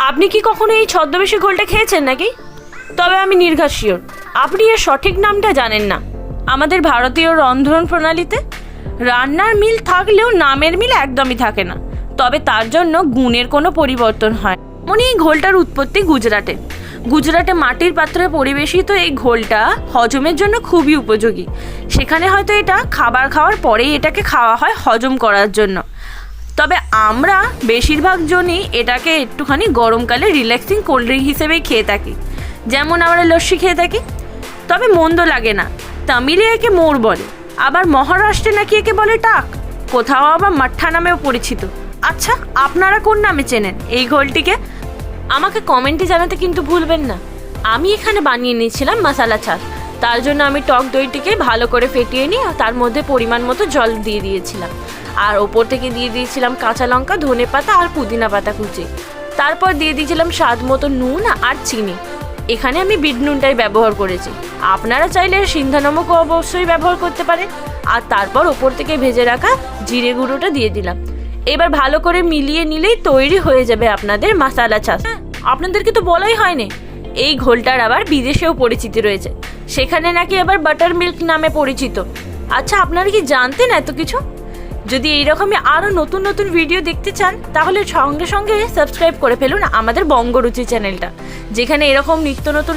আপনি কি কখনো এই ছদ্মবেশী ঘোলটা খেয়েছেন নাকি? তবে আমি নির্ঘাত শিওর আপনি এর সঠিক নামটা জানেন না। আমাদের ভারতীয় রন্ধন প্রণালীতে রান্নার মিল থাকলেও নামের মিল একদমই থাকে না, তবে তার জন্য গুণের কোনো পরিবর্তন হয়। মনে এই ঘোলটার উৎপত্তি গুজরাটে মাটির পাত্রে পরিবেশিত এই ঘোলটা হজমের জন্য খুবই উপযোগী। সেখানে হয়তো এটা খাবার খাওয়ার পরেই এটাকে খাওয়া হয় হজম করার জন্য। তবে আমরা বেশিরভাগ জনই এটাকে একটুখানি গরমকালে রিল্যাক্সিং কোল্ড ড্রিঙ্ক হিসেবেই খেয়ে থাকি, যেমন আমরা লস্যি খেয়ে থাকি। তবে মন্দ লাগে না। তামিলে একে মোর বলে, আবার মহারাষ্ট্রে নাকি একে বলে টাক, কোথাও আবার মাঠা নামেও পরিচিত। আচ্ছা, আপনারা কোন নামে চেনেন এই ঘোলটিকে? আমাকে কমেন্টে জানাতে কিন্তু ভুলবেন না। আমি এখানে বানিয়ে নিয়েছিলাম মশালা চাট। তার জন্য আমি টক দইটিকে ভালো করে ফেটিয়ে নিয়ে তার মধ্যে পরিমাণ মতো জল দিয়ে দিয়েছিলাম, আর ওপর থেকে দিয়ে দিয়েছিলাম কাঁচা লঙ্কা, ধনে পাতা আর পুদিনা পাতা কুচি। তারপর দিয়ে দিয়েছিলাম স্বাদ মতো নুন আর চিনি। এখানে আমি বিট নুনটাই ব্যবহার করেছি, আপনারা চাইলে সিন্ধা নমকও অবশ্যই ব্যবহার করতে পারেন। আর তারপর ওপর থেকে ভেজে রাখা জিরে গুঁড়োটা দিয়ে দিলাম। এবার ভালো করে মিলিয়ে নিলেই তৈরি হয়ে যাবে আপনাদের মশালা চাট। আপনাদেরকে তো বলাই হয়নি, এই ঘোলটার আবার বিদেশেও পরিচিতি রয়েছে, সেখানে নাকি আবার বাটার মিল্ক নামে পরিচিত। আচ্ছা, আপনারা কি জানতেন এত কিছু? যদি এইরকমই আরও নতুন নতুন ভিডিও দেখতে চান তাহলে সঙ্গে সঙ্গে সাবস্ক্রাইব করে ফেলুন আমাদের বঙ্গরুচি চ্যানেলটা, যেখানে এরকম নিত্য নতুন